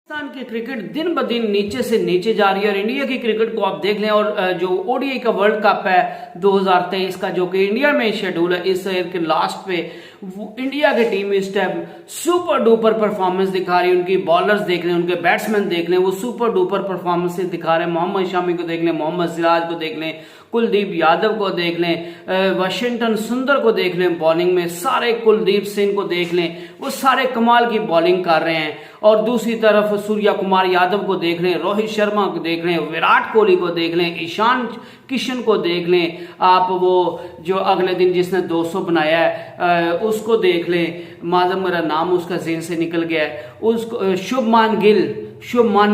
पाकिस्तान की क्रिकेट दिन ब दिन नीचे से नीचे जा रही है और इंडिया की क्रिकेट को आप देख लें और जो ओडीआई का वर्ल्ड कप है 2023 का जो कि इंडिया में शेड्यूल है इस ईयर के लास्ट पे इंडिया की टीम इस टाइम सुपर डुपर परफॉर्मेंस दिखा रही है। उनकी बॉलर्स देख लें, उनके बैट्समैन देख लें, वो सुपर डुपर परफॉर्मेंस दिखा रहे हैं। मोहम्मद शामी को देख लें, मोहम्मद सिराज को देख लें, कुलदीप यादव को देख लें, वाशिंगटन सुंदर को देख लें, बॉलिंग में सारे कुलदीप सिंह को देख लें, वो सारे कमाल की बॉलिंग कर रहे हैं। और दूसरी तरफ सूर्या कुमार यादव को देख लें, रोहित शर्मा को देख लें, विराट कोहली को देख लें, ईशान किशन को देख लें, आप वो जो अगले दिन जिसने 200 बनाया है उसको देख लें, माजम मेरा नाम उसका जेहन से निकल गया है, उसको शुभमान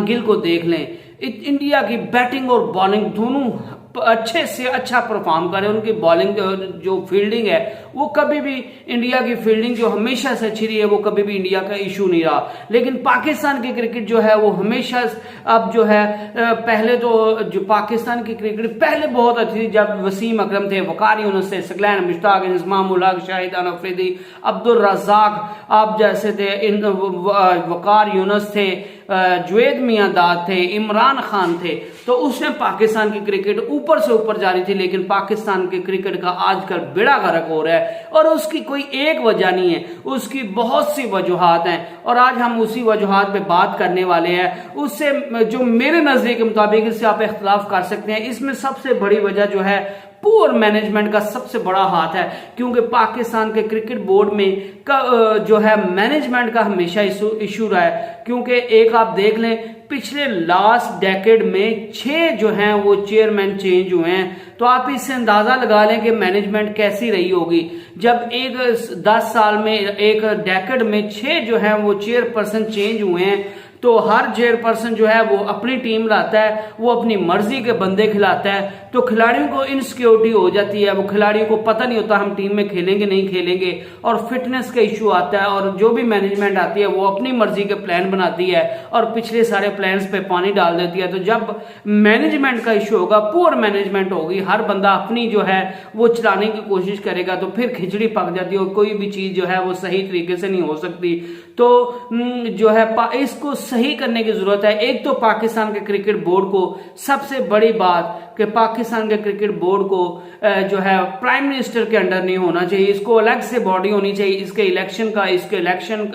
गिल को देख लें। इंडिया की बैटिंग और बॉलिंग दोनों अच्छे से अच्छा परफॉर्म करे। उनकी बॉलिंग जो फील्डिंग है वो कभी भी इंडिया की फील्डिंग जो हमेशा से अच्छी रही है वो कभी भी इंडिया का इशू नहीं रहा। लेकिन पाकिस्तान की क्रिकेट जो है वो हमेशा अब जो है पहले तो जो पाकिस्तान की क्रिकेट पहले बहुत अच्छी थी जब वसीम अकरम थे, वकार यूनुस थे, सकलैन मुश्ताक, इंजमाम उल हक, शाहिदान अफरीदी, अब्दुल रज़ाक आप जैसे थे, वकार यूनुस थे, जुवेद मियांदाद थे, इमरान खान थे। तो उसमें पाकिस्तान की क्रिकेट ऊपर से ऊपर जा रही थी। लेकिन पाकिस्तान की क्रिकेट का आजकल बेड़ा गर्क हो रहा है और उसकी कोई एक वजह नहीं है, उसकी बहुत सी वजूहात हैं और आज हम उसी वजूहात पे बात करने वाले हैं। उससे जो मेरे नजरिए के मुताबिक इससे आप इख्तलाफ कर सकते हैं, इसमें सबसे बड़ी वजह जो है पुअर मैनेजमेंट का सबसे बड़ा हाथ है। क्योंकि पाकिस्तान के क्रिकेट बोर्ड में जो है मैनेजमेंट का हमेशा इशू रहा है। क्योंकि एक आप देख लें पिछले लास्ट डेकेड में 6 जो हैं वो चेयरमैन चेंज हुए हैं। तो आप इससे अंदाजा लगा लें कि मैनेजमेंट कैसी रही होगी जब एक 10 साल में एक डेकेड में 6 जो हैं वो चेयरपर्सन चेंज हुए हैं। तो हर चेयरपर्सन जो है वो अपनी टीम लाता है, वो अपनी मर्जी के बंदे खिलाता है। तो खिलाड़ियों को इनसिक्योरिटी हो जाती है, वो खिलाड़ियों को पता नहीं होता हम टीम में खेलेंगे नहीं खेलेंगे, और फिटनेस का इशू आता है। और जो भी मैनेजमेंट आती है वो अपनी मर्जी के प्लान बनाती है और पिछले सारे प्लान्स पे पानी डाल देती है। तो जब मैनेजमेंट का इशू होगा, पुअर मैनेजमेंट होगी, हर बंदा अपनी जो है वो चलाने की कोशिश करेगा, तो फिर खिचड़ी पक जाती है और कोई भी चीज जो है वो सही तरीके से नहीं हो सकती। तो जो है इसको सही करने की जरूरत है। एक तो पाकिस्तान के क्रिकेट बोर्ड को सबसे बड़ी बात कि पाकिस्तान के क्रिकेट बोर्ड को जो है प्राइम मिनिस्टर के अंडर नहीं होना चाहिए, इसको अलग से बॉडी होनी चाहिए। इसके इलेक्शन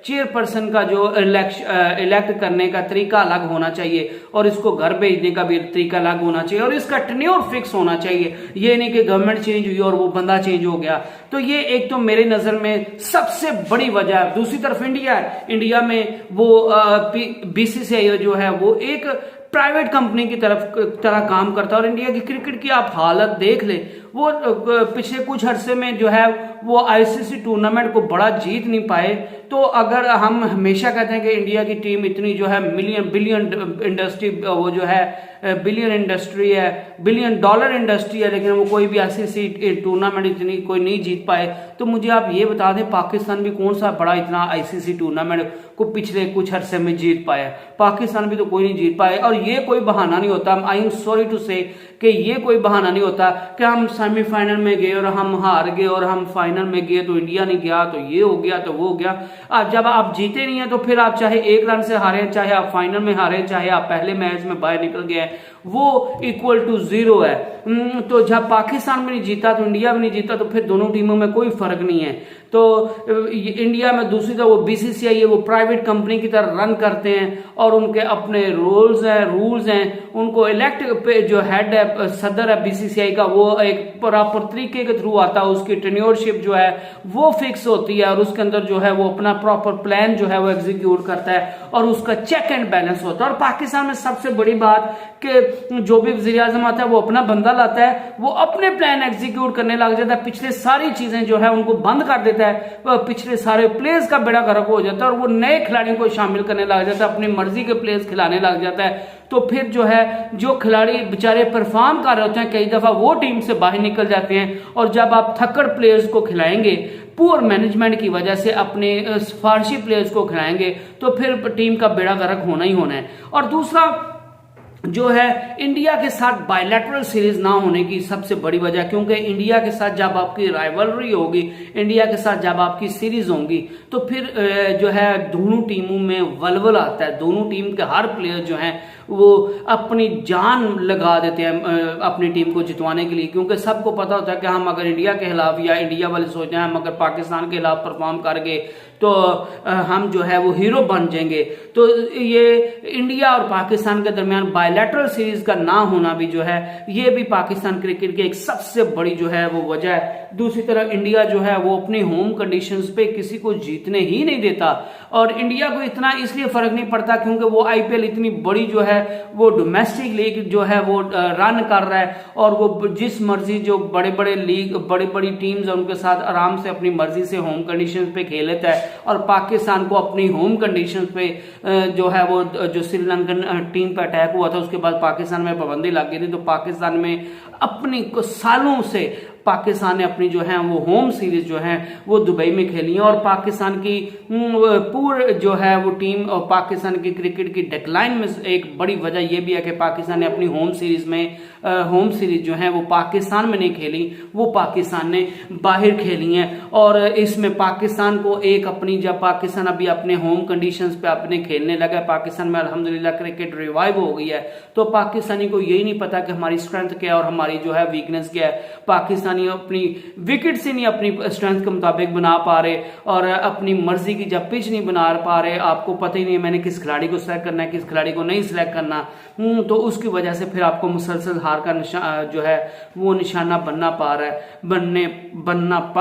चेयरपर्सन का जो इलेक्ट करने का तरीका अलग होना चाहिए और इसको घर भेजने का भी तरीका अलग होना चाहिए और इसका टेन्योर फिक्स होना चाहिए। ये नहीं कि गवर्नमेंट चेंज हुई और वो बंदा चेंज हो गया। तो ये एक तो मेरे नजर में सबसे बड़ी वजह है। दूसरी तरफ इंडिया में वो बीसीसीआई जो है वो एक प्राइवेट कंपनी की तरह काम करता है। और इंडिया की क्रिकेट की आप हालत देख ले, वो पिछले कुछ अरसे में जो है वो आईसीसी टूर्नामेंट को बड़ा जीत नहीं पाए। तो अगर हम हमेशा कहते हैं कि इंडिया की टीम इतनी जो है बिलियन इंडस्ट्री वो जो है बिलियन इंडस्ट्री है, बिलियन डॉलर इंडस्ट्री है, लेकिन वो कोई भी आईसीसी टूर्नामेंट इतनी कोई नहीं जीत पाए। तो मुझे आप ये बता दें पाकिस्तान भी कौन सा बड़ा इतना आईसीसी टूर्नामेंट को पिछले कुछ अरसे में जीत पाया? पाकिस्तान भी तो कोई नहीं जीत पाए। और ये कोई बहाना नहीं होता, आई एम सॉरी टू से कि ये कोई बहाना नहीं होता कि हम सेमीफाइनल में गए और हम हार गए और हम फाइनल में गए तो इंडिया नहीं गया, तो ये हो गया तो वो हो गया। जब आप जीते नहीं है तो फिर आप चाहे 1 रन से हारे, चाहे आप फाइनल में हारे, चाहे आप पहले मैच में बाहर निकल गए, वो इक्वल टू 0 है। तो जब पाकिस्तान में नहीं जीता तो इंडिया में नहीं जीता, तो फिर दोनों टीमों में कोई फर्क नहीं है। तो इंडिया में दूसरी तरफ वो बीसीसीआई है, वो प्राइवेट कंपनी की तरह रन करते हैं और उनके अपने रूल्स हैं। उनको इलेक्ट जो हेड है, सदर है बीसीसीआई का, वो एक प्रॉपर तरीके के थ्रू आता है, उसकी टेन्योरशिप जो है वो फिक्स होती है और उसके अंदर जो है वो अपना प्रॉपर प्लान जो है वो एग्जीक्यूट करता है और उसका चेक एंड बैलेंस होता है। और पाकिस्तान में सबसे बड़ी बात कि जो भी वजीर आजम आता है वो अपना बंदा लाता है, वो अपने प्लान एग्जीक्यूट करने लग जाता है, पिछले सारी चीजें जो है उनको बंद कर देता है, पिछले सारे प्लेयर्स का बेड़ा गर्क हो जाता है और वो नए खिलाड़ियों को शामिल करने लग जाता है, अपनी मर्जी के प्लेयर्स खिलाने लग जाता है। तो फिर जो है जो खिलाड़ी बेचारे परफॉर्म कर रहे होते हैं कई दफा वो टीम से बाहर निकल जाते हैं। और जब आप थक्कड़ प्लेयर्स को खिलाएंगे, पुअर मैनेजमेंट की वजह से अपने सिफारशी प्लेयर्स को खिलाएंगे, तो फिर टीम का बेड़ा गर्क होना ही होना है। और दूसरा जो है इंडिया के साथ बायलैटरल सीरीज ना होने की सबसे बड़ी वजह, क्योंकि इंडिया के साथ जब आपकी राइवलरी होगी, इंडिया के साथ जब आपकी सीरीज होंगी, तो फिर जो है दोनों टीमों में वलवल आता है। दोनों टीम के हर प्लेयर जो हैं वो अपनी जान लगा देते हैं अपनी टीम को जितवाने के लिए, क्योंकि सबको पता होता है कि हम अगर इंडिया के खिलाफ, या इंडिया वाले सोचते हैं हम अगर पाकिस्तान के खिलाफ परफॉर्म कर गए तो हम जो है वो हीरो बन जाएंगे। तो ये इंडिया और पाकिस्तान के दरमियान बायलैटरल सीरीज का ना होना भी जो है ये भी पाकिस्तान क्रिकेट की एक सबसे बड़ी जो है वो वजह है। दूसरी तरफ इंडिया जो है वो अपनी होम कंडीशंस पे किसी को जीतने ही नहीं देता, और इंडिया को इतना इसलिए फर्क नहीं पड़ता क्योंकि वो आईपीएल इतनी बड़ी जो है वो डोमेस्टिक लीग जो है वो रन कर रहा है, और वो जिस मर्जी जो बड़े बड़े लीग बड़ी बड़ी टीम्स है उनके साथ आराम से अपनी मर्जी से होम कंडीशंस पे खेल लेता है। और पाकिस्तान को अपनी होम कंडीशंस पे जो है वो जो श्रीलंकन टीम पे अटैक हुआ था उसके बाद पाकिस्तान में पाबंदी लग गई थी, तो पाकिस्तान में अपनी सालों से पाकिस्तान ने अपनी जो है वो होम सीरीज जो है वो दुबई में खेली है। और पाकिस्तान की पूरे जो है वो टीम और पाकिस्तान की क्रिकेट की डिक्लाइन में एक बड़ी वजह ये भी है कि पाकिस्तान ने अपनी होम सीरीज जो है वो पाकिस्तान में नहीं खेली, वो पाकिस्तान ने बाहर खेली है। और इसमें पाकिस्तान को एक अपनी, जब पाकिस्तान अभी अपने होम कंडीशंस पे अपने खेलने लगा, पाकिस्तान में अल्हम्दुलिल्लाह क्रिकेट रिवाइव हो गई है, तो पाकिस्तानी को यही नहीं पता कि हमारी स्ट्रेंथ क्या है और हमारी जो है वीकनेस क्या है। पाकिस्तानी अपनी विकेट से नहीं अपनी स्ट्रेंथ के मुताबिक बना पा रहे, और अपनी मर्जी की जब पिच नहीं बना पा रहे, आपको पता ही नहीं है मैंने किस खिलाड़ी को सिलेक्ट करना है किस खिलाड़ी को नहीं सिलेक्ट करना, तो उसकी वजह से फिर आपको मुसलसल हार का जो है वो निशाना बनना पड़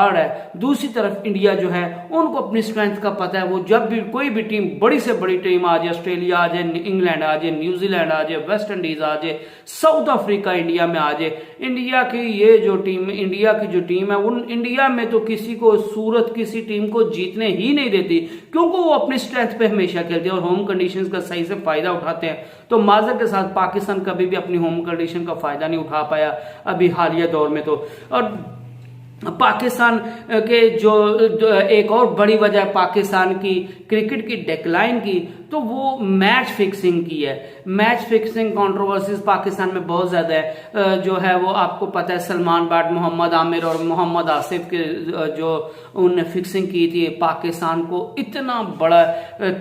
रहा है। दूसरी तरफ इंडिया जो है उनको अपनी स्ट्रेंथ का पता है, वो जब भी कोई भी टीम बड़ी से बड़ी टीम आ जाए, ऑस्ट्रेलिया आ जाए, इंग्लैंड आ जाए, न्यूजीलैंड आ जाए, वेस्ट इंडीज आ जाए, साउथ अफ्रीका इंडिया में आ जाए, इंडिया की ये जो टीम, इंडिया की जो टीम है उन इंडिया में तो किसी को सूरत किसी टीम को जीतने ही नहीं देती, क्योंकि वो अपनी स्ट्रेंथ पे हमेशा खेलते हैं और होम कंडीशंस का सही से फायदा उठाते हैं। तो माजर के साथ पाकिस्तान कभी भी अपनी होम कंडीशन का फायदा नहीं उठा पाया अभी हालिया दौर में। तो और पाकिस्तान के जो एक और बड़ी वजह पाकिस्तान की क्रिकेट की डिक्लाइन की, तो वो मैच फिक्सिंग की है। मैच फिक्सिंग कंट्रोवर्सीज पाकिस्तान में बहुत ज्यादा है। जो है वो आपको पता है सलमान बट, मोहम्मद आमिर और मोहम्मद आसिफ के जो उनने फिक्सिंग की थी पाकिस्तान को, इतना बड़ा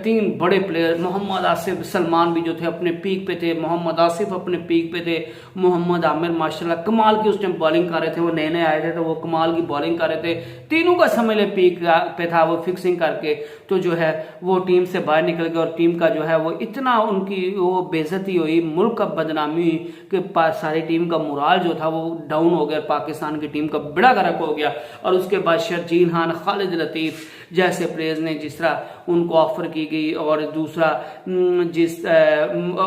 3 बड़े प्लेयर, मोहम्मद आसिफ, सलमान भी जो थे अपने पीक पे थे, मोहम्मद आसिफ अपने पीक पे थे, मोहम्मद आमिर माशाल्लाह कमाल की उस टाइम बॉलिंग कर रहे थे, वो नए नए आए थे तो वो कमाल की बॉलिंग कर रहे थे, तीनों का समय पीक पे था, वो फिक्सिंग करके तो जो है वो टीम से बाहर निकल गए, और टीम का जो है वो इतना उनकी वो बेइज्जती हुई, मुल्क का बदनामी हुई कि सारी टीम का मोराल जो था वो डाउन हो गया, पाकिस्तान की टीम का बेड़ा गर्क हो गया। और उसके बाद शर्जील खान, खालिद लतीफ जैसे प्लेयर्स ने जिस तरह उनको ऑफर की गई, और दूसरा जिस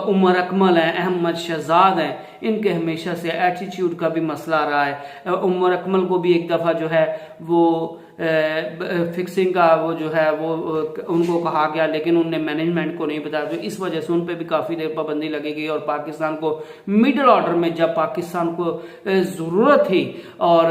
उमर अकमल है, अहमद शहजाद हैं, इनके हमेशा से एटीट्यूड का भी मसला रहा है। उमर अकमल को भी एक दफा जो है वो फिक्सिंग का वो जो है वो उनको कहा गया, लेकिन उनने मैनेजमेंट को नहीं बताया, तो इस वजह से उन पे भी काफी देर पाबंदी लगेगी। और पाकिस्तान को मिडिल ऑर्डर में, जब पाकिस्तान को जरूरत थी और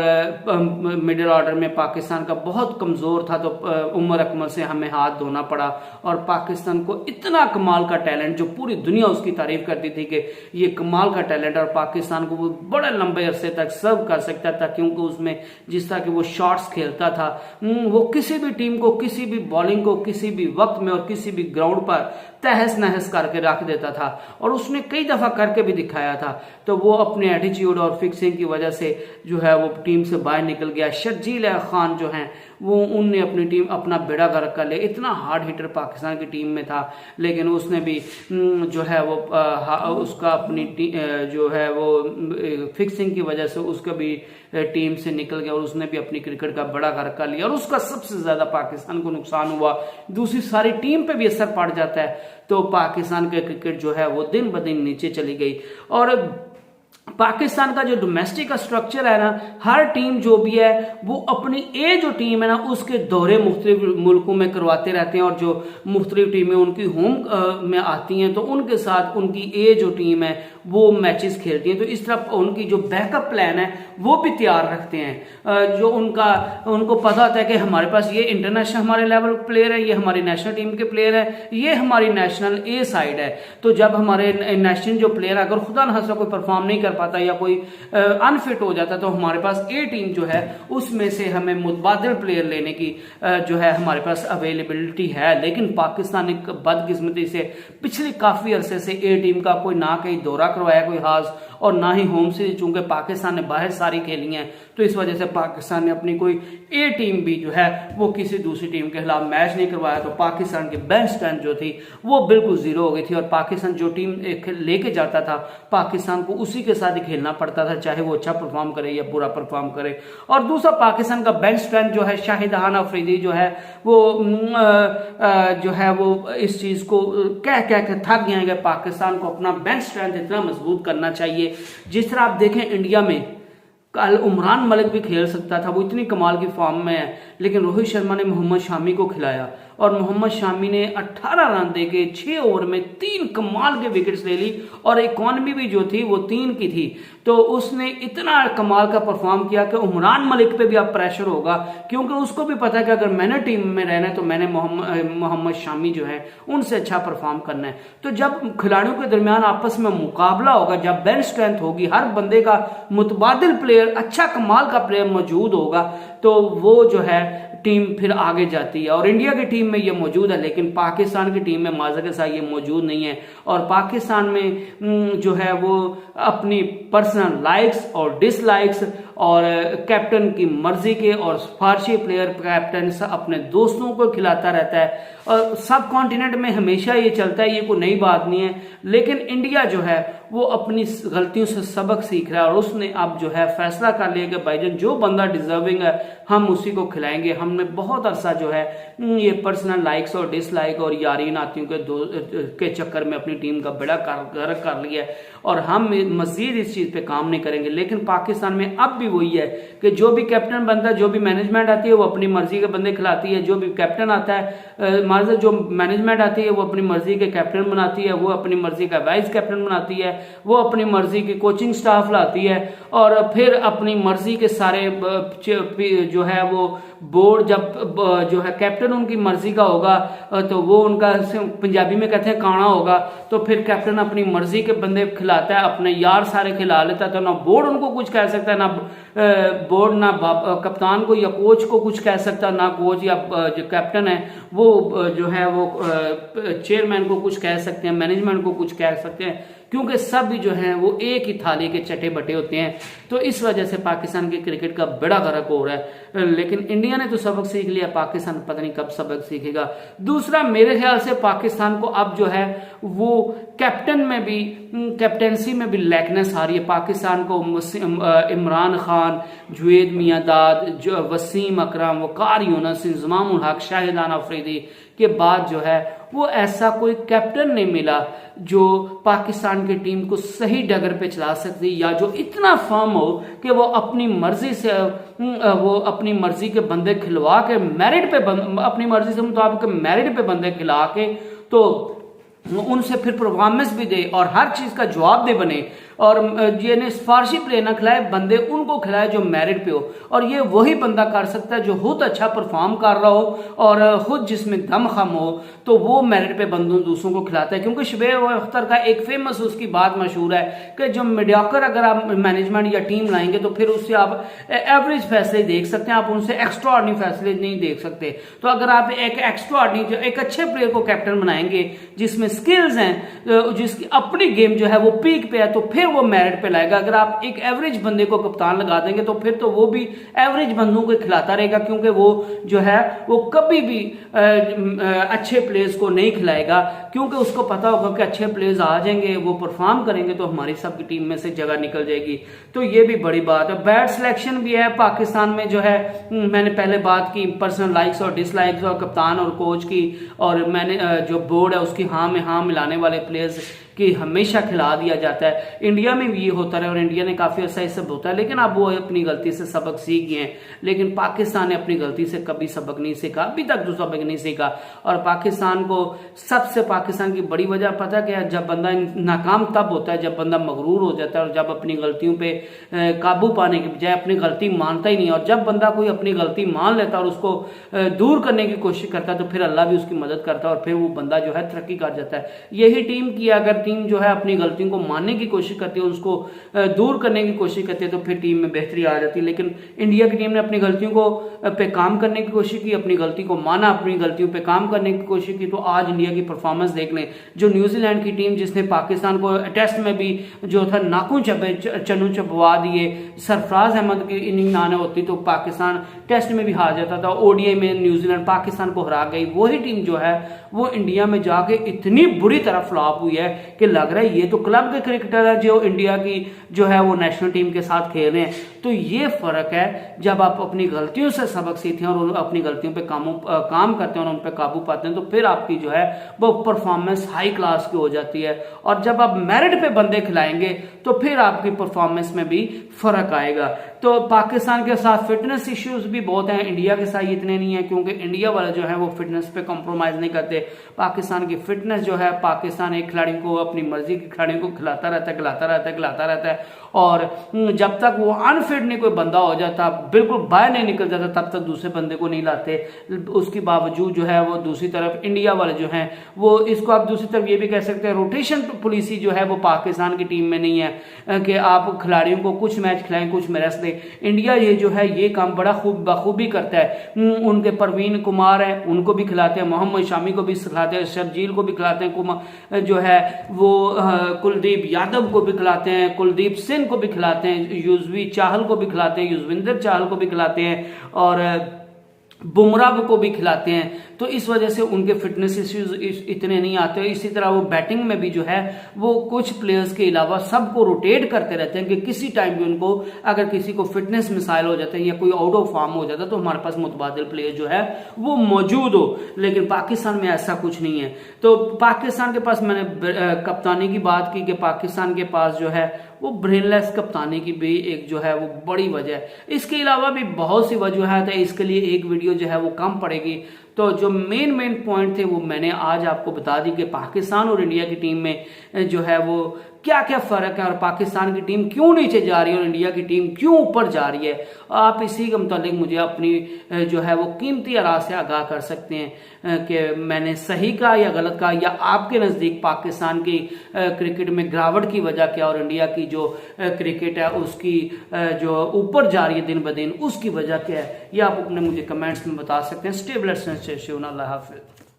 मिडिल ऑर्डर में पाकिस्तान का बहुत कमजोर था, तो उमर अकमल से हमें हाथ धोना पड़ा। और पाकिस्तान को इतना कमाल का टैलेंट, जो पूरी दुनिया उसकी तारीफ करती थी कि ये कमाल का टैलेंट, और पाकिस्तान को वो बड़े लंबे अरसे तक सर्व कर सकता था, क्योंकि उसमें जिस तरह की वो शॉट्स खेलता था, वो किसी भी टीम को, किसी भी बॉलिंग को किसी भी वक्त में और किसी भी ग्राउंड पर तहस नहस करके रख देता था, और उसने कई दफा करके भी दिखाया था। तो वो अपने एटीट्यूड और फिक्सिंग की वजह से जो है वो टीम से बाहर निकल गया। शर्जील खान जो हैं वो उनने अपनी टीम अपना बेड़ा गर्क कर लिया, इतना हार्ड हिटर पाकिस्तान की टीम में था, लेकिन उसने भी जो है वो उसका अपनी जो है वो फिक्सिंग की वजह से उसका भी टीम से निकल गया, और उसने भी अपनी क्रिकेट का बड़ा गर्क कर लिया, और उसका सबसे ज्यादा पाकिस्तान को नुकसान हुआ। दूसरी सारी टीम पे भी असर पड़ जाता है, तो पाकिस्तान का क्रिकेट जो है वो दिन ब दिन नीचे चली गई। और पाकिस्तान का जो डोमेस्टिक का स्ट्रक्चर है ना, हर टीम जो भी है वो अपनी ए जो टीम है ना उसके दौरे मुख्तलिफ मुल्कों में करवाते रहते हैं, और जो मुख्तलिफ टीमें उनकी होम में आती हैं तो उनके साथ उनकी ए जो टीम है वो मैचेस खेलती हैं। तो इस तरह उनकी जो बैकअप प्लान है वो भी तैयार रखते हैं। जो उनको पता होता है कि हमारे पास ये इंटरनेशनल हमारे लेवल प्लेयर है, ये हमारी नेशनल टीम के प्लेयर है, ये हमारी नेशनल ए साइड है। तो जब हमारे नेशनल जो प्लेयर अगर खुदा न खास्ता कोई परफॉर्म नहीं कर पाता या कोई अनफिट हो जाता तो हमारे पास ए टीम जो है उसमें से हमें मुतबादिल प्लेयर लेने की जो है हमारे पास अवेलेबिलिटी है। लेकिन पाकिस्तान ने बदकिस्मती से पिछले काफी अरसे से ए टीम का कोई ना कहीं दौरा करवाया कोई खास, और ना ही होम सीरीज, चूंकि पाकिस्तान ने बाहर सारी खेली हैं तो इस वजह से पाकिस्तान ने अपनी कोई ए टीम भी जो है वो किसी दूसरी टीम के खिलाफ मैच नहीं करवाया। तो पाकिस्तान की बेंच स्ट्रेंथ जो थी वो बिल्कुल जीरो हो गई थी, और पाकिस्तान जो टीम लेके जाता था पाकिस्तान को उसी के साथ ही खेलना पड़ता था, चाहे वो अच्छा परफॉर्म करे या बुरा परफॉर्म करे। और दूसरा पाकिस्तान का बेंच स्ट्रेंथ जो है, शाहिदान अफरीदी जो है वो इस चीज को कह के थक गए हैं। पाकिस्तान को अपना बेंच स्ट्रेंथ इतना मजबूत करना चाहिए। जिस तरह आप देखें इंडिया में कल उमरान मलिक भी खेल सकता था, वो इतनी कमाल की फॉर्म में है, लेकिन रोहित शर्मा ने मोहम्मद शामी को खिलाया और मोहम्मद शामी ने 18 रन देके 6 ओवर में 3 कमाल के विकेट्स ले ली, और इकॉनमी भी जो थी वो 3 की थी। तो उसने इतना कमाल का परफॉर्म किया कि उमरान मलिक पे भी अब प्रेशर होगा, क्योंकि उसको भी पता है कि अगर मैंने टीम में रहना है तो मैंने मोहम्मद शामी जो है उनसे अच्छा परफॉर्म करना है। तो जब खिलाड़ियों के दरमियान आपस में मुकाबला होगा, जब बेंच स्ट्रेंथ होगी, हर बंदे का मुतबादिल प्लेयर, अच्छा कमाल का प्लेयर मौजूद होगा, तो वो जो है टीम फिर आगे जाती है। और इंडिया की टीम में ये मौजूद है, लेकिन पाकिस्तान की टीम में माज़ा के साथ ये मौजूद नहीं है। और पाकिस्तान में जो है वो अपनी पर्सनल लाइक्स और डिसलाइक्स और कैप्टन की मर्जी के और सिफारशी प्लेयर कैप्टन अपने दोस्तों को खिलाता रहता है, और सब कॉन्टिनेंट में हमेशा ये चलता है, ये कोई नई बात नहीं है। लेकिन इंडिया जो है वो अपनी गलतियों से सबक सीख रहा है, और उसने अब जो है फैसला कर लिया कि भाईजान जो बंदा डिजर्विंग है हम उसी को खिलाएंगे। हमने बहुत अरसा जो है ये पर्सनल लाइक्स और डिसलाइक और यारी नातियों के चक्कर में अपनी टीम का बड़ा गर्क कर लिया है, और हम मजीद इस चीज पे काम नहीं करेंगे। लेकिन पाकिस्तान में अब भी वही है कि जो भी कैप्टन बनता है, जो भी मैनेजमेंट आती है वो अपनी मर्जी के बंदे खिलाती है, जो भी कैप्टन आता है जो मैनेजमेंट आती है वो अपनी मर्जी के कैप्टन बनाती है, वो अपनी मर्जी का वाइस कैप्टन बनाती है, वो अपनी मर्जी की कोचिंग स्टाफ लाती है, और फिर अपनी मर्जी के सारे जो है वो बोर्ड, जब जो है कैप्टन उनकी मर्जी का होगा तो वो उनका पंजाबी में कहते हैं काना होगा, तो फिर कैप्टन अपनी मर्जी के बंदे खिलाता है, अपने यार सारे खिला लेता है। तो ना बोर्ड उनको कुछ कह सकता है, ना बोर्ड ना कप्तान को या कोच को कुछ कह सकता, ना कोच या जो कैप्टन है वो जो है वो चेयरमैन को कुछ कह सकते हैं, मैनेजमेंट को कुछ कह सकते हैं, क्योंकि सब भी जो है वो एक ही थाली के चटे बटे होते हैं। तो इस वजह से पाकिस्तान के क्रिकेट का बड़ा गर्क हो रहा है। लेकिन इंडिया ने तो सबक सीख लिया, पाकिस्तान पता नहीं कब सबक सीखेगा। दूसरा, मेरे ख्याल से पाकिस्तान को अब जो है वो कैप्टेंसी में भी लैकनेस आ रही है। पाकिस्तान को इमरान खान, जुवेद मियांदाद, वसीम अकरम, वकार यूनुस, इंजमाम उल हक, शाहिदान अफरीदी के बाद जो है वो ऐसा कोई कैप्टन नहीं मिला जो पाकिस्तान की टीम को सही डगर पे चला सकती, या जो इतना फर्म हो कि वो अपनी मर्जी से वो अपनी मर्जी के बंदे खिलवा के मेरिट पे अपनी मर्जी से मुताबिक मेरिट पे बंदे खिला के तो उनसे फिर परफॉर्मेंस भी दे और हर चीज का जवाब दे बने, और ये सिफारशी प्लेयर ना खिलाए, बंदे उनको खिलाए जो मेरिट पे हो। और ये वही बंदा कर सकता है जो खुद अच्छा परफॉर्म कर रहा हो और खुद जिसमें दम खम हो, तो वो मेरिट पे बंदों दूसरों को खिलाता है। क्योंकि शुबैब अख्तर का एक फेमस उसकी बात मशहूर है कि जो मीडियोकर अगर आप मैनेजमेंट या टीम लाएंगे तो फिर उससे आप एवरेज फैसले देख सकते हैं, आप उनसे एक्स्ट्रा ऑर्डिनरी फैसले नहीं देख सकते। तो अगर आप एक एक्स्ट्रा ऑर्डिनरी एक अच्छे प्लेयर को कैप्टन बनाएंगे जिसमें स्किल्स हैं, जिसकी अपनी गेम जो है वो पीक पे है, तो फिर वो मेरिट पे लाएगा। अगर आप एक एवरेज बंदे को कप्तान लगा देंगे तो फिर तो वो भी एवरेज बंदों को खिलाता रहेगा, क्योंकि वो जो है वो कभी भी अच्छे प्लेयर्स को नहीं खिलाएगा, क्योंकि उसको पता होगा कि अच्छे प्लेयर्स आ जाएंगे, वो परफॉर्म करेंगे तो हमारी सबकी टीम में से जगह निकल जाएगी। तो ये भी बड़ी बात है। बैट सिलेक्शन भी है पाकिस्तान में जो है, मैंने पहले बात की पर्सनल लाइक्स और डिसलाइक्स और कप्तान और कोच की, और मैंने जो बोर्ड है उसकी हाँ में हाँ मिलाने वाले प्लेयर्स कि हमेशा खिला दिया जाता है। इंडिया में भी ये होता है और इंडिया ने काफी अच्छा सब होता है, लेकिन अब वो अपनी गलती से सबक सीख गए हैं। लेकिन पाकिस्तान ने अपनी गलती से कभी सबक नहीं सीखा, अभी तक तो सबक नहीं सीखा। और पाकिस्तान को सबसे पाकिस्तान की बड़ी वजह पता क्या है, जब बंदा नाकाम तब होता है जब बंदा मगरूर हो जाता है और जब अपनी गलतियों पे काबू पाने के बजाय अपनी गलती मानता ही नहीं। और जब बंदा कोई अपनी गलती मान लेता है और उसको दूर करने की कोशिश करता है तो फिर अल्लाह भी उसकी मदद करता है और फिर वो बंदा जो है तरक्की कर जाता है। यही टीम की अगर टीम जो है अपनी गलतियों को मानने की कोशिश करती है, उसको दूर करने की कोशिश करती है, तो फिर टीम में बेहतरी आ जाती है। लेकिन इंडिया की टीम ने अपनी गलतियों को पे काम करने की कोशिश की, अपनी गलती को माना, अपनी गलतियों पे काम करने की कोशिश की। तो आज इंडिया की परफॉर्मेंस देख लें, जो न्यूजीलैंड की टीम जिसने पाकिस्तान को टेस्ट में भी जो था नाखून चन्नू चबवा दिए, सरफराज अहमद की इनिंग ना होती तो पाकिस्तान टेस्ट में भी हार जाता था। ओडीआई में न्यूजीलैंड पाकिस्तान को हरा गई। वही टीम जो है वो इंडिया में जाके इतनी बुरी तरह फ्लॉप हुई है कि लग रहा है ये तो क्लब के क्रिकेटर है जो इंडिया की जो है वो नेशनल टीम के साथ खेल रहे हैं। तो ये फर्क है, जब आप अपनी गलतियों से सबक सीखते हैं और अपनी गलतियों पे काम करते हैं और उन पे काबू पाते हैं, तो फिर आपकी जो है वो परफॉर्मेंस हाई क्लास की हो जाती है। और जब आप मेरिट पे बंदे खिलाएंगे तो फिर आपकी परफॉर्मेंस में भी फर्क आएगा। तो पाकिस्तान के साथ फिटनेस इश्यूज भी बहुत हैं, इंडिया के साथ इतने नहीं है, क्योंकि इंडिया वाले जो है वो फिटनेस पे कॉम्प्रोमाइज नहीं करते। पाकिस्तान की फिटनेस जो है, पाकिस्तान एक खिलाड़ी को अपनी मर्जी के खिलाड़ियों को खिलाता रहता है और जब तक वो अनफिट नहीं कोई बंदा हो जाता, बिल्कुल बाहर नहीं निकल जाता, तब तक दूसरे बंदे को नहीं लाते। उसके बावजूद जो है वो दूसरी तरफ इंडिया वाले जो हैं वो, इसको आप दूसरी तरफ ये भी कह सकते हैं, रोटेशन पॉलिसी जो है वो पाकिस्तान की टीम में नहीं है कि आप खिलाड़ियों को कुछ मैच खिलाएं कुछ में रेस्ट दें। इंडिया ये जो है ये काम बड़ा बखूबी करता है। उनके परवीन कुमार है, उनको भी खिलाते हैं, मोहम्मद शामी को भी खिलाते हैं, शर्जील को भी खिलाते हैं, जो है वो कुलदीप यादव को भी खिलाते हैं, कुलदीप सिंह को भी खिलाते हैं, युजवी चाहल को भी खिलाते हैं, युजविंदर चाहल को भी खिलाते हैं और बुमराह को भी खिलाते हैं। तो इस वजह से उनके फिटनेस इश्यूज इतने नहीं आते। इसी तरह वो बैटिंग में भी जो है वो कुछ प्लेयर्स के अलावा सबको रोटेट करते रहते हैं कि किसी टाइम भी उनको अगर किसी को फिटनेस मिसाइल हो जाता है या कोई आउट ऑफ फॉर्म हो जाता है तो हमारे पास मुतबादिल प्लेयर जो है वो मौजूद हो। लेकिन पाकिस्तान में ऐसा कुछ नहीं है। तो पाकिस्तान के पास, मैंने कप्तानी की बात की कि पाकिस्तान के पास जो है वो ब्रेनलेस कप्तानी की भी एक जो है वो बड़ी वजह है। इसके अलावा भी बहुत सी वजूहत है, इसके लिए एक वीडियो जो है वो कम पड़ेगी। तो जो मेन पॉइंट थे वो मैंने आज आपको बता दी कि पाकिस्तान और इंडिया की टीम में जो है वो क्या क्या फर्क है और पाकिस्तान की टीम क्यों नीचे जा रही है और इंडिया की टीम क्यों ऊपर जा रही है। आप इसी के मुतालिक मुझे अपनी जो है वो कीमती आरा से आगाह कर सकते हैं कि मैंने सही कहा या गलत कहा, या आपके नज़दीक पाकिस्तान की क्रिकेट में गिरावट की वजह क्या और इंडिया की जो क्रिकेट है उसकी जो ऊपर जा रही है दिन ब दिन उसकी वजह क्या है। ये आप अपने मुझे कमेंट्स में बता सकते हैं। स्टे ब्लेस्ड, अल्लाह हाफिज़।